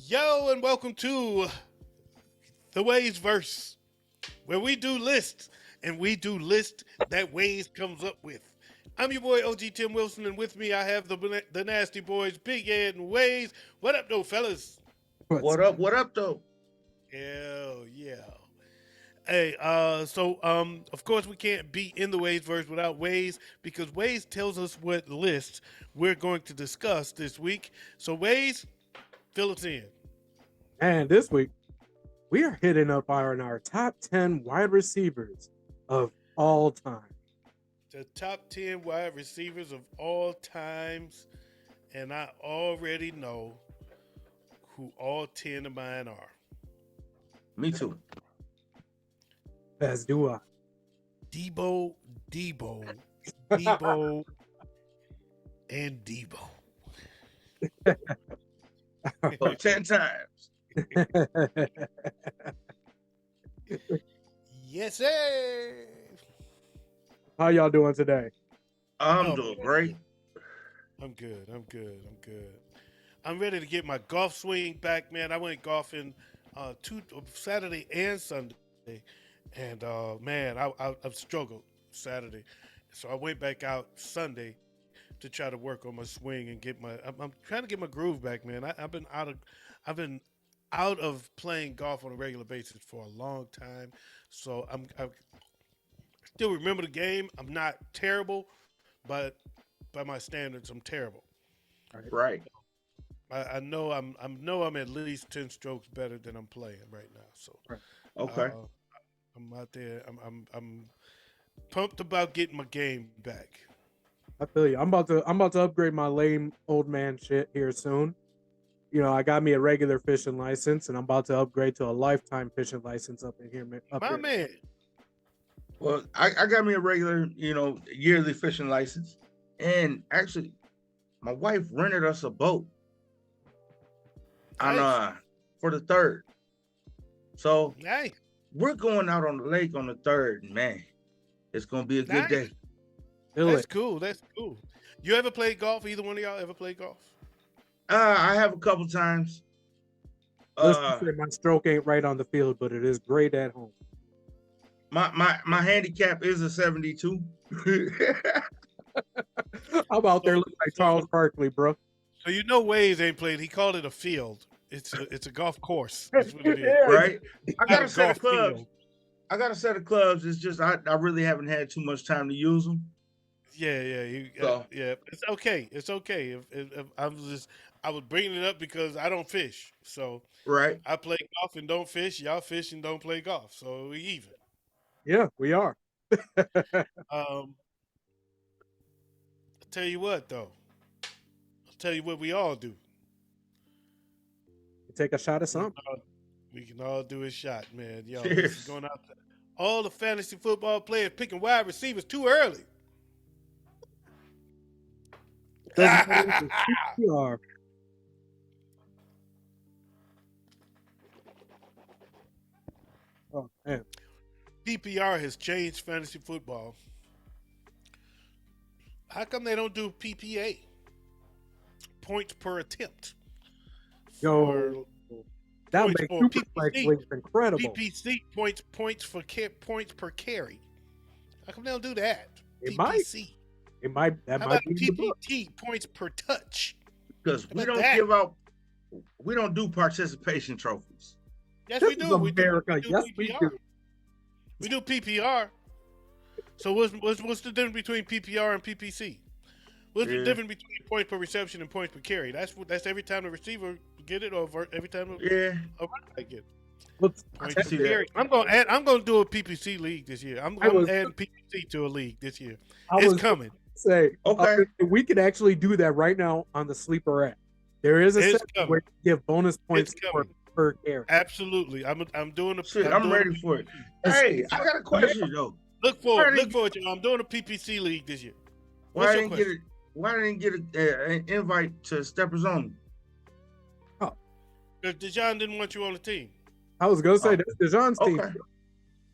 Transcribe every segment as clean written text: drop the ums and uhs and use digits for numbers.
Yo, and welcome to the Ways Verse, where we do lists and we do lists that Ways comes up with. I'm your boy OG Tim Wilson, and with me I have the Nasty Boys, Big Ed and Ways. What up, though, fellas? What's What up? What up, though? Hell yeah. Hey, of course we can't be in the Ways verse without Ways because Ways tells us what lists we're going to discuss this week. So Ways, fill us in. And this week we are hitting up on our top 10 wide receivers of all time. The top 10 wide receivers of all times, and I already know who all 10 of mine are. Me too. As do I. Debo, and Debo. So 10 times. Yes, sir. How y'all doing today? I'm doing great. I'm good. I'm ready to get my golf swing back, man. I went golfing Saturday and Sunday, and man, I've struggled Saturday, so I went back out Sunday to try to work on my swing and get my. I'm trying to get my groove back, man. I've been out of playing golf on a regular basis for a long time, so I still remember the game. I'm not terrible, but by my standards, I'm terrible. Right. I know I'm at least 10 strokes better than I'm playing right now. So Okay. I'm out there. I'm pumped about getting my game back. I feel you. I'm about to upgrade my lame old man shit here soon. You know, I got me a regular fishing license, and I'm about to upgrade to a lifetime fishing license up in here. My man. Well, I got me a regular, yearly fishing license. And actually, my wife rented us a boat on Nice. for the 3rd. So Nice. we're going out on the lake on the 3rd, man. It's gonna be a good Nice. day. That's cool. That's cool. You ever played golf? Either one of y'all ever played golf? I have a couple times. Let's just say my stroke ain't right on the field, but it is great at home. My handicap is a 72. I'm out there looking like Charles Barkley, bro. So you know Waze ain't played. He called it a field. It's a golf course. That's what it is. Right? I got Not a set golf of clubs. field. I got a set of clubs. It's just I really haven't had too much time to use them. Yeah. So. Yeah. It's okay. It's okay. If I was bringing it up because I don't fish. So Right. I play golf and don't fish. Y'all fish and don't play golf. So we even. Yeah, we are. I'll tell you what though. I'll tell you what we all do. Take a shot of something. We can all do a shot, man. Yo, Cheers. this is going out to all the fantasy football players picking wide receivers too early. PPR. Oh man. PPR has changed fantasy football. How come they don't do PPA? Points per attempt. Yo, that points makes for Superflex PPC. leagues incredible. PPC points points per carry. How come they don't do that? It might. PPC. It might. That How might about be the book. PPT points per touch? Because How we about don't that? give out. We don't do participation trophies. Yes, This we is do. We America. do Yes, PPR. we do. We do PPR. So what's the difference between PPR and PPC? What's the Yeah. difference between points per reception and points per carry? That's every time the receiver get it, or every time a Yeah. running back get it. Let's, Points I per see that. carry. I'm gonna do a PPC league this year. I'm adding PPC to a league this year. It's coming. Say, Okay. we could actually do that right now on the sleeper app. There is a It's section coming. where you give bonus points It's coming. per carry. Absolutely. I'm doing a. Shit, I'm I'm doing ready for it. Hey, I got a question though. Look forward, Alrighty. y'all. I'm doing a PPC league this year. Why What's I your didn't get question? it? Why I didn't get an invite to Steppers Only? Because Dejan didn't want you on the team. I was gonna say Oh. that's DeJohn's team. Okay.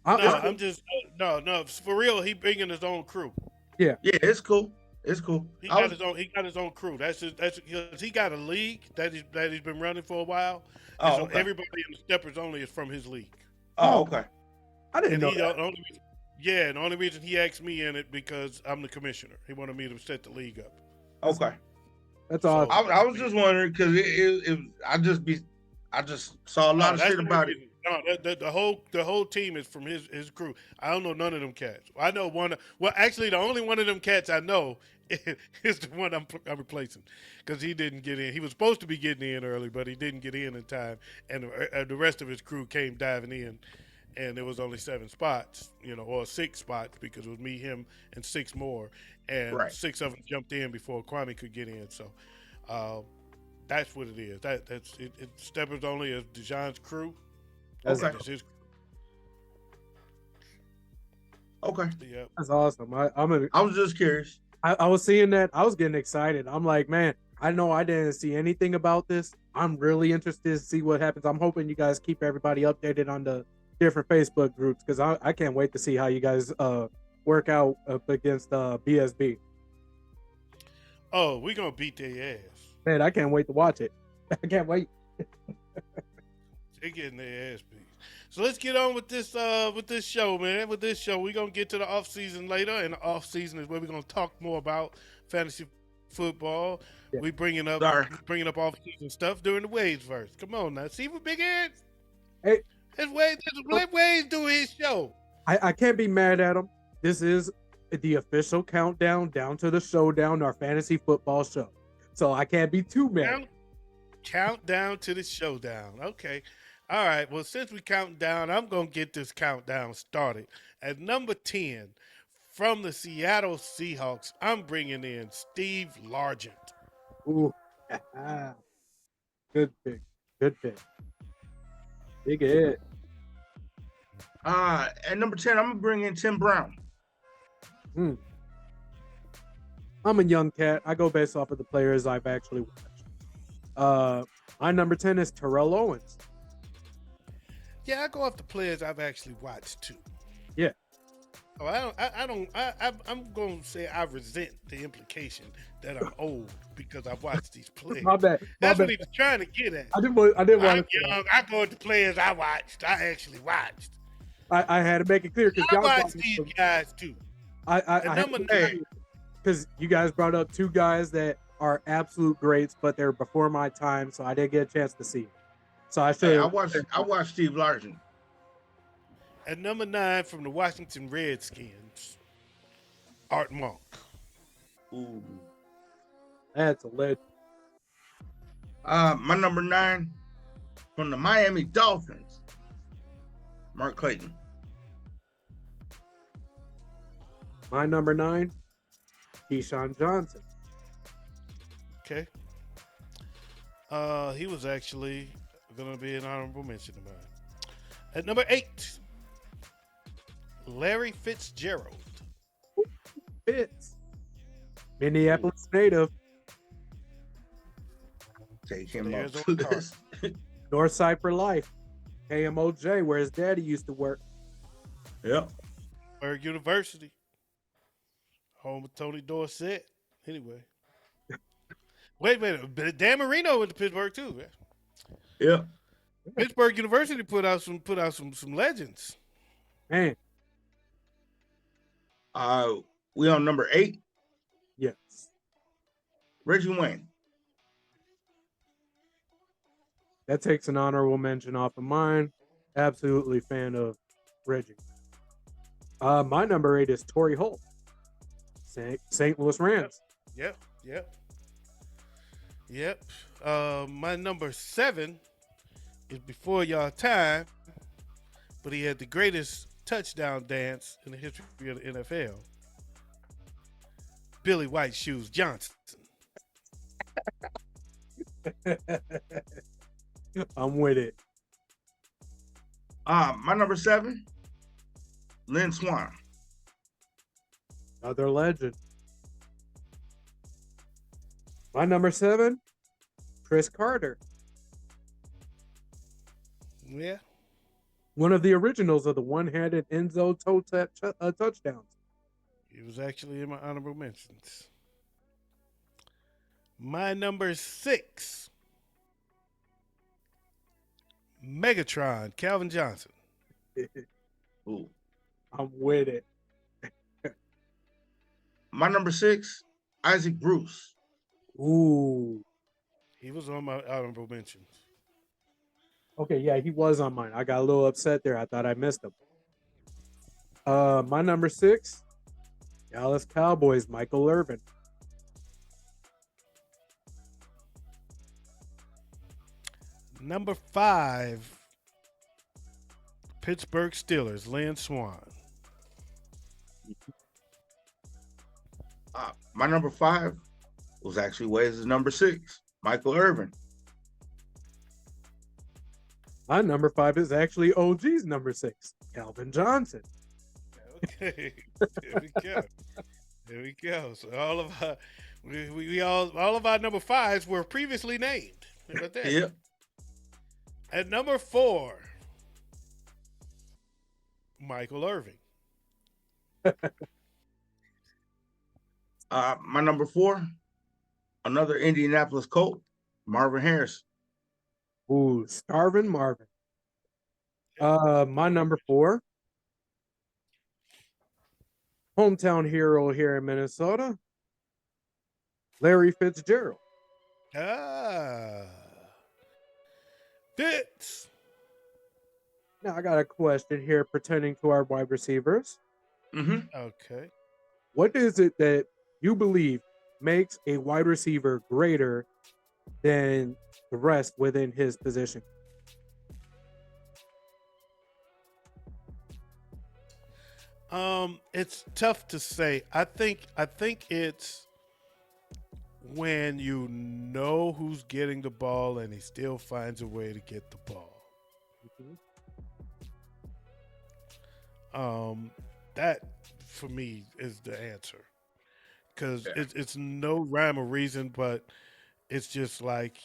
No, I, I'm just no for real. He bringing his own crew. yeah. Yeah, it's cool. It's cool. He I got was his own. He got his own crew. That's because he got a league that he's been running for a while, and oh so okay. everybody in the steppers only is from his league. Oh Oh, okay. I didn't And know he that. the only reason, yeah, and the only reason he asked me in it because I'm the commissioner. He wanted me to set the league up. Okay. That's So awesome. I was just wondering because I just saw a lot no, of that's shit the only about it. reason. No, the whole team is from his crew. I don't know none of them cats. I know one. Well, actually, the only one of them cats I know is the one I'm replacing because he didn't get in. He was supposed to be getting in early, but he didn't get in time, and the rest of his crew came diving in, and there was only 7 spots, or 6 spots because it was me, him, and 6 more, and Right. 6 of them jumped in before Kwame could get in. So. Uh, that's what it is. That's it. Steppers only is Dijon's crew. That's Okay. It's his. Okay. Yep. that's awesome. I was just curious. I was seeing that. I was getting excited. I'm like, man, I know I didn't see anything about this. I'm really interested to see what happens. I'm hoping you guys keep everybody updated on the different Facebook groups because I can't wait to see how you guys work out up against BSB. Oh, we gonna beat their ass. Man, I can't wait to watch it. I can't wait. They getting their ass beat. So let's get on with this show, man. With this show, we gonna get to the off season later, and the off season is where we're gonna talk more about fantasy football. Yeah. We bringing up Sorry. off season stuff during the Waves verse. Come on now, see what big head. Hey. Let Waves do his show. I can't be mad at him. This is the official countdown down to the showdown, our fantasy football show. So I can't be too mad. Countdown to the showdown. Okay. All right. Well, since we counting down, I'm going to get this countdown started. At number 10, from the Seattle Seahawks, I'm bringing in Steve Largent. Ooh. Good pick. Good pick. Big hit. At number 10, I'm gonna bring in Tim Brown. I'm a young cat. I go based off of the players I've actually watched. My number 10 is Terrell Owens. Yeah, I go off the players I've actually watched too. Yeah. Oh, I'm going to say I resent the implication that I'm old because I've watched these players. My bad. That's what he was trying to get at. I didn't want I'm to. young. I go with the players I watched. I actually watched. I had to make it clear because I watched these guys too. I number because you guys brought up 2 guys that are absolute greats, but they're before my time, so I didn't get a chance to see them. So I should. Hey, I watched Steve Largent. At number 9 from the Washington Redskins, Art Monk. Ooh. That's a legend. My number 9 from the Miami Dolphins, Mark Clayton. My number 9, Keyshawn Johnson. Okay. He was actually going to be an honorable mention of mine. At number 8, Larry Fitzgerald. Fitz. Minneapolis native. Take him There's up a to card. this. Northside for life. KMOJ, where his daddy used to work. Yep. Pittsburgh University. Home of Tony Dorsett. Anyway. Wait a minute. But Dan Marino went to Pittsburgh too, man. Yep. Pittsburgh University put out some legends. Man, We on number 8, yes. Reggie Wayne. That takes an honorable mention off of mine. Absolutely fan of Reggie. My number 8 is Torrey Holt. St. Louis Rams. Yep. My number 7 is before y'all time, but he had the greatest touchdown dance in the history of the NFL. Billy White Shoes Johnson. I'm with it. My number 7, Lynn Swan. Another legend. My number 7, Chris Carter. Yeah. One of the originals of the one-handed end zone touchdowns. He was actually in my honorable mentions. My number 6, Megatron, Calvin Johnson. Ooh. I'm with it. My number 6, Isaac Bruce. Ooh. He was on my honorable mentions. Okay, yeah, he was on mine. I got a little upset there. I thought I missed him. My number 6, Dallas Cowboys, Michael Irvin. Number 5, Pittsburgh Steelers, Lynn Swan. My number 5 was actually Wade's number 6, Michael Irvin. My number 5 is actually OG's number 6, Calvin Johnson. Okay, there we go. There we go. So all of our all of our number 5s were previously named. How about that? Yep. At number 4, Michael Irving. My number 4, another Indianapolis Colt, Marvin Harrison. Ooh, Starvin Marvin. My number 4, hometown hero here in Minnesota, Larry Fitzgerald. Fitz. Now I got a question here pertaining to our wide receivers. Okay. What is it that you believe makes a wide receiver greater than the rest within his position? It's tough to say. I think it's when you know who's getting the ball and he still finds a way to get the ball. That for me is the answer, because it's no rhyme or reason, but it's just like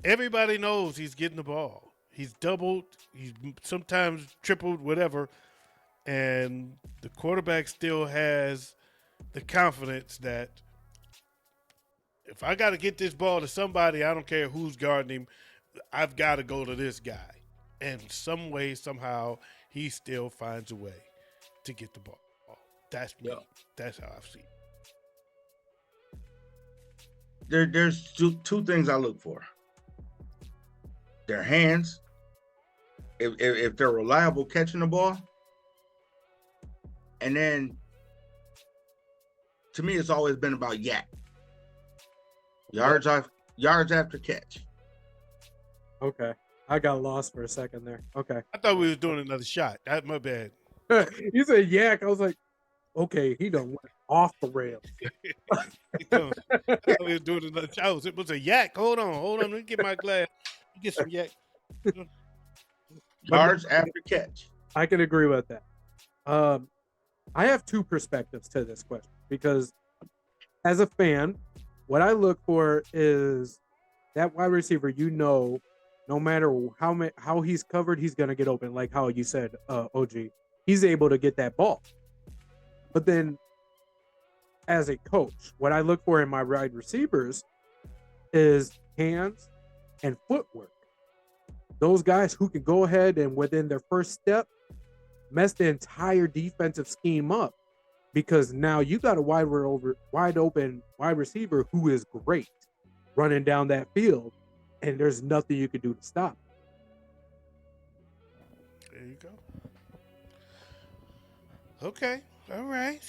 everybody knows he's getting the ball. He's doubled, he's sometimes tripled, whatever, and the quarterback still has the confidence that if I got to get this ball to somebody, I don't care who's guarding him, I've got to go to this guy. And some way, somehow, he still finds a way to get the ball. That's me. Yeah. That's how I see it. There's two things I look for. Their hands, if they're reliable catching the ball, and then to me it's always been about yards after catch. Okay. I got lost for a second there. Okay. I thought we was doing another shot. That's my bad. You said yak. I was like, okay, he done went off the rails. I thought we was doing another shot. It was a yak. Hold on. Let me get my glass. Get some yak. Yards after catch. I can agree with that. I have two perspectives to this question because as a fan, what I look for is that wide receiver, no matter how he's covered, he's going to get open. Like how you said, OG, he's able to get that ball. But then as a coach, what I look for in my wide receivers is hands and footwork. Those guys who can go ahead and within their first step, mess the entire defensive scheme up, because now you got a wide open wide receiver who is great running down that field, and there's nothing you can do to stop. There you go. Okay. All right.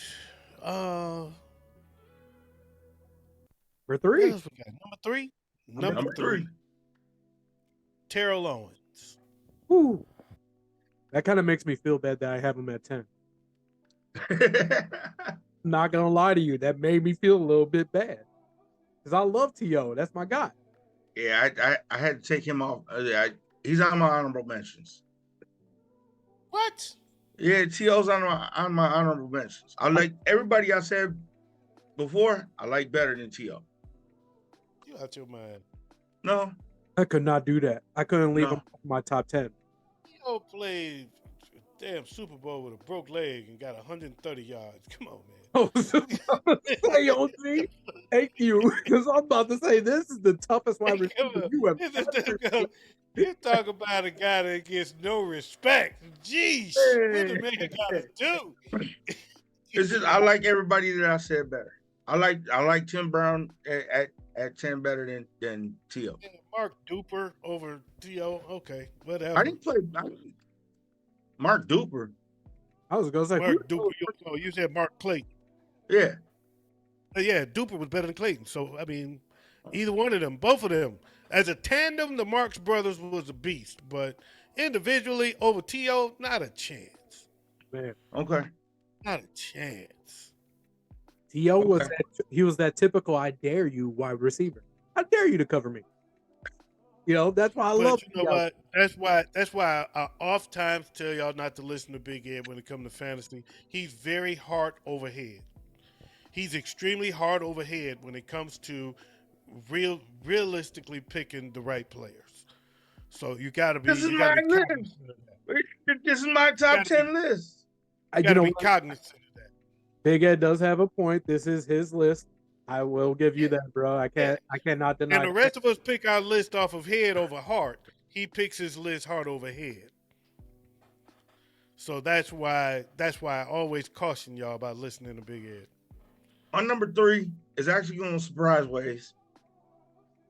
For three. Number 3. Number three. Terrell Owens. Whew. That kind of makes me feel bad that I have him at 10. I'm not gonna lie to you, that made me feel a little bit bad because I love T.O. That's my guy. Yeah, I had to take him off. He's on my honorable mentions. What? Yeah, T.O.'s on my honorable mentions. I like everybody I said before. I like better than T.O. You out your mind. No, I could not do that. I couldn't leave him off my top 10. T.O. played damn Super Bowl with a broke leg and got 130 yards. Come on, I was about to say, OG, thank you, because I'm about to say this is the toughest wide man. Come receiver on. you have It's ever just, seen. you talk about a guy that gets no respect. Jeez, what the man got to do? It's just I like everybody that I said better. I like Tim Brown at 10 better than T.O. Mark Duper over T.O. Okay, I whatever. didn't play Mark Duper. I was gonna say, who Mark Duper. You said Mark Clayton. Yeah. Yeah, Duper was better than Clayton. So I mean, either one of them, both of them, as a tandem, the Marx brothers was a beast. But individually over T.O., not a chance. man? Okay. Not a chance. T.O. was Okay. he was that typical "I dare you" wide receiver. I dare you to cover me. That's why I love But you know T.O. what? That's why I oft times tell y'all not to listen to Big Ed when it comes to fantasy. He's very hard overhead. He's extremely hard overhead when it comes to realistically picking the right players. So you gotta This is you gotta my be list. cognizant of that. This is my You top gotta be 10 list. you You gotta know be what? cognizant of that. Big Ed does have a point. This is his list. I will give you Yeah, that, bro. yeah. I cannot And deny the that. rest of us pick our list off of head over heart. He picks his list heart over head. So that's why I always caution y'all about listening to Big Ed. My number 3 is actually going surprise ways.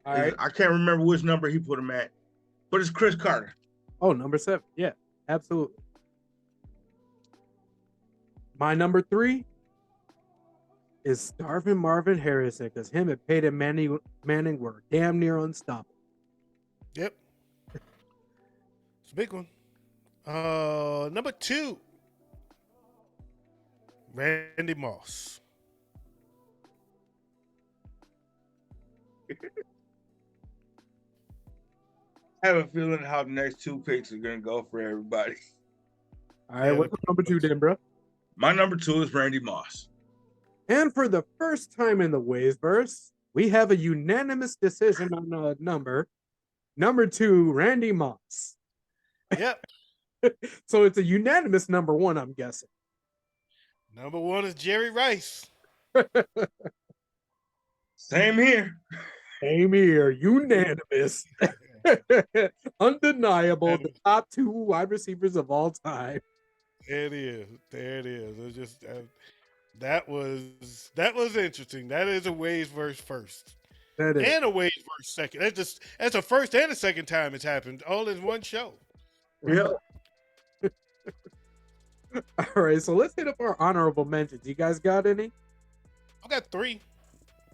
All right. I can't remember which number he put him at, but it's Chris Carter. Oh, number 7. Yeah, absolutely. My number 3 is starving Marvin Harrison because him and Peyton Manning were damn near unstoppable. Yep. It's a big one. Number 2, Randy Moss. I have a feeling how the next 2 picks are going to go for everybody. All right, Yeah, what's number 2 then, bro? My number 2 is Randy Moss. And for the first time in the Waveverse, we have a unanimous decision on a number. Number 2, Randy Moss. Yep. So it's a unanimous number 1, I'm guessing. Number 1 is Jerry Rice. Same here. Same here, unanimous. Undeniable, the top 2 wide receivers of all time. There it is. There it is. It's just that was interesting. That is a Waves verse first. That is. And a Waves verse second. That's a first and a second time it's happened all in one show. Yeah. All right, so let's hit up our honorable mentions. You guys got any? I got 3.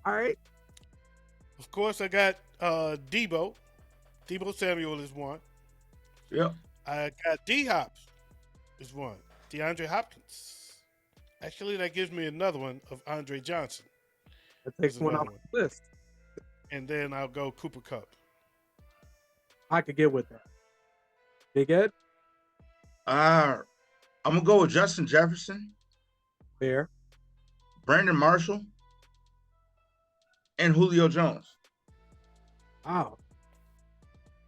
All right. Of course, I got Debo. Debo Samuel is 1. Yeah. I got D Hops is 1. DeAndre Hopkins. Actually, that gives me another one of Andre Johnson. That takes Is one another off the list. And then I'll go Cooper Cup. I could get with that. Big Ed? I'm going to go with Justin Jefferson, Fair. Brandon Marshall, and Jones. Wow.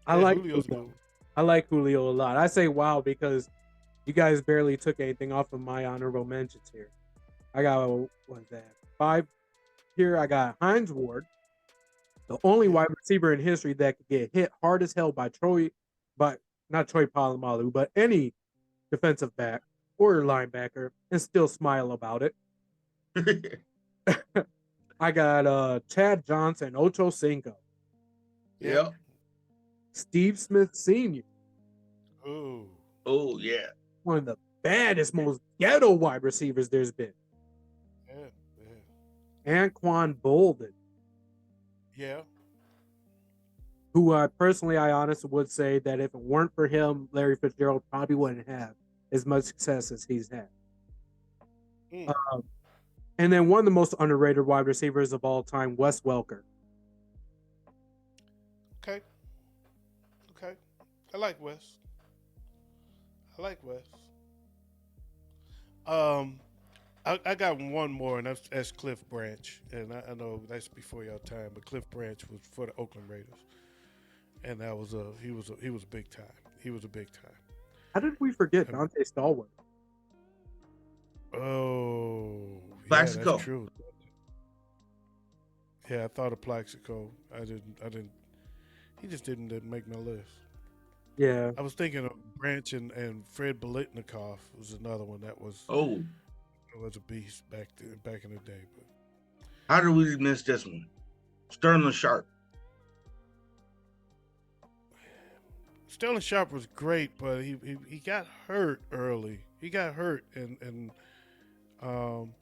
Yeah, I like Julio's Julio. good. I like Julio a lot. I say wow because you guys barely took anything off of my honorable mentions here. I got, what's that? 5 here. I got Hines Ward, the only wide receiver in history that could get hit hard as hell by not Troy Polamalu, but any defensive back or linebacker and still smile about it. I got Chad Johnson, Ocho Cinco, Yeah. Steve Smith Sr., Ooh. Oh, yeah. one of the baddest, most ghetto wide receivers there's been. Yeah. Yeah. Anquan Bolden, Yeah. who I honestly would say that if it weren't for him, Larry Fitzgerald probably wouldn't have as much success as he's had. Mm. And then one of the most underrated wide receivers of all time, Wes Welker. Okay. I like Wes. I got one more, and that's Cliff Branch, and I know that's before your time, but Cliff Branch was for the Oakland Raiders, and that was he was a big time. He was a big time. How did we forget Um, Dante Stallworth? Oh, yeah, that's Plaxico. true. Yeah, I thought of Plaxico. I didn't. I didn't. He just didn't make my list. Yeah. I was thinking of Branch and Fred Bolitnikov was another one that Oh, was a beast back in the day. But how did we miss this one? Sterling Sharp. Sterling Sharp was great, but he got hurt early. He got hurt and um,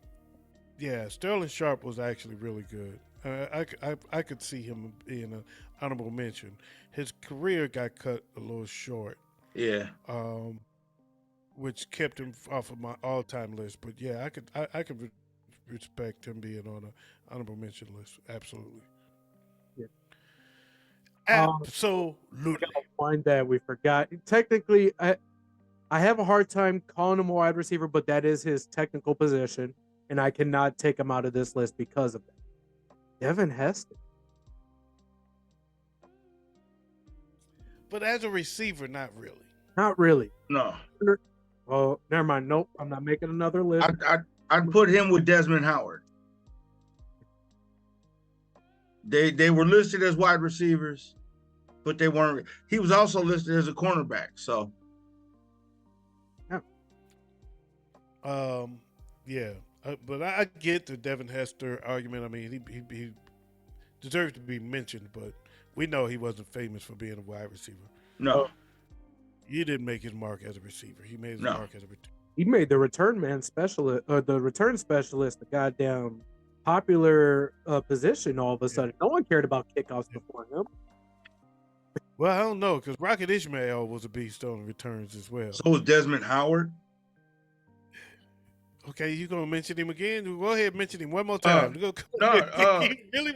yeah, Sterling Sharp was actually really good. I could see him being an honorable mention. His career got cut a little short, Yeah. um, which kept him off of my all-time list. But yeah, I could respect him being on an honorable mention list. Absolutely, Yeah. We absolutely. got one that we forgot. Technically, I have a hard time calling him a wide receiver, but that is his technical position, and I cannot take him out of this list because of that. Devin Hester. But as a receiver, not really. Not really. No. Well, never mind. Nope. I'm not making another list. I'd put him with Desmond Howard. They were listed as wide receivers, but they weren't. He was also listed as a cornerback. So Yeah, but I get the Devin Hester argument. I mean, he deserves to be mentioned, but we know he wasn't famous for being a wide receiver. no, He didn't make his mark as a receiver. He made his no. mark as a return. He made the return man specialist, or the return specialist, the goddamn popular position. All of a sudden, no one cared about kickoffs before him. Well, I don't know because Rocket Ishmael was a beast on returns as well. So was Desmond Howard. Okay, you gonna mention him again? Go ahead, and mention him one more time. No, uh, He really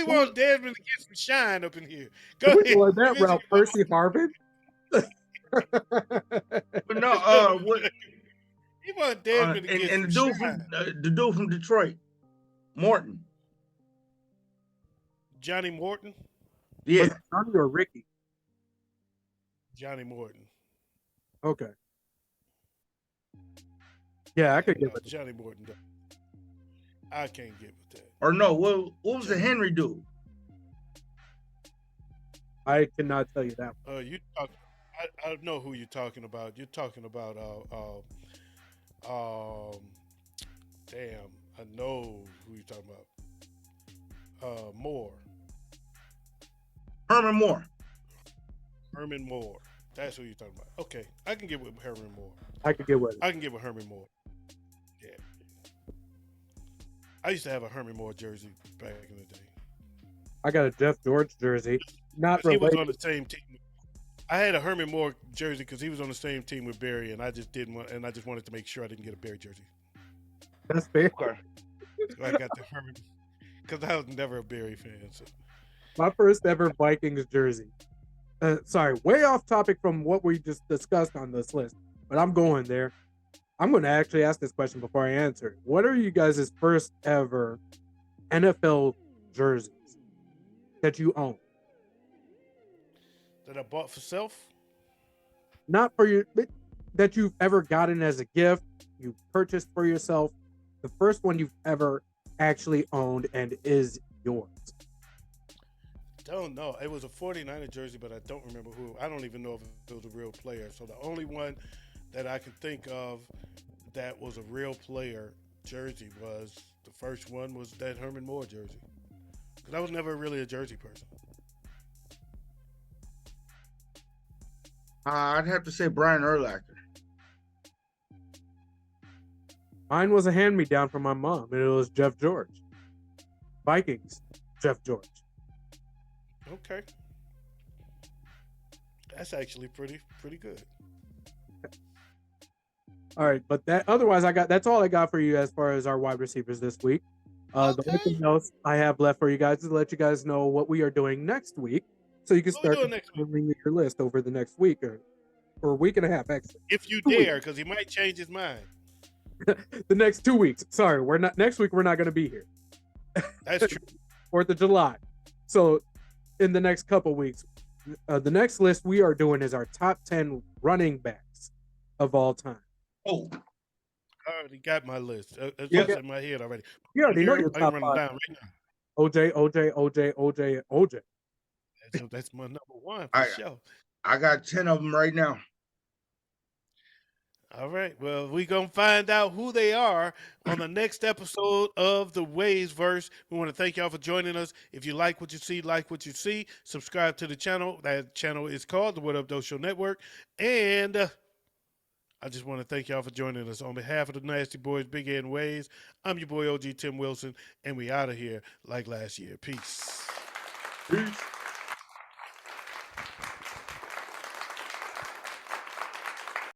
wants Desmond to get some shine up in here. Go We ahead. going that mention route, him one Percy Harvin. but no. What? He wants Desmond to get And some shine. the dude from Detroit, Morton. Johnny Morton. Yeah, Was it Johnny or Ricky? Johnny Morton. Okay. Yeah, I could get with Johnny Morton. I can't get with that. or no? What was the Henry dude? I cannot tell you that. You talk. I know who you're talking about. You're talking about damn. I know who you're talking about. Moore. Herman Moore. Herman Moore. That's who you're talking about. Okay, I can get with Herman Moore. I could get with it. I can get with Herman Moore. Yeah. I used to have a Herman Moore jersey back in the day. I got a Jeff George jersey. Not He was related. on the same team. I had a Herman Moore jersey because he was on the same team with Barry, and I just didn't want. And I just wanted to make sure I didn't get a Barry jersey. That's fair. Okay. So I got the Herman because I was never a Barry fan. So. My first ever Vikings jersey. Sorry, way off topic from what we just discussed on this list, but I'm going there. I'm going to actually ask this question before I answer it. What are you guys' first ever NFL jerseys that you own? That I bought for self. Not for you, that you've ever gotten as a gift, you purchased for yourself. The first one you've ever actually owned and is yours. Don't know. It was a 49er jersey, but I don't remember who. I don't even know if it was a real player. So the only one that I can think of that was a real player jersey was the first one was that Herman Moore jersey. Because I was never really a jersey person. I'd have to say Brian Urlacher. Mine was a hand-me-down from my mom, and it was Jeff George. Vikings, Jeff George. Okay. That's actually pretty good. All right, but that's all I got for you as far as our wide receivers this week. The only thing else I have left for you guys is to let you guys know what we are doing next week, so you can What we start doing next week? compiling your list over the next week or week and a half, actually. If you 2 weeks. dare, because he might change his mind. The next 2 weeks. Sorry, we're not next week. We're not going to be here. That's true. 4th of July. So in the next couple weeks, the next list we are doing is our top 10 running backs of all time. Oh, I already got my list. It's yeah. just in my head already. You already know your I can top run them five. down right now. OJ, OJ, OJ, OJ, OJ. That's my number one for I sure. I got 10 of them right now. All right. Well, we're going to find out who they are on the next episode of The Ways Verse. We want to thank y'all for joining us. If you like what you see, subscribe to the channel. That channel is called the What Up Doe Show Network. And I just want to thank y'all for joining us. On behalf of the Nasty Boys, Big Ed and Ways, I'm your boy OG Tim Wilson, and we out of here like last year. Peace. Peace.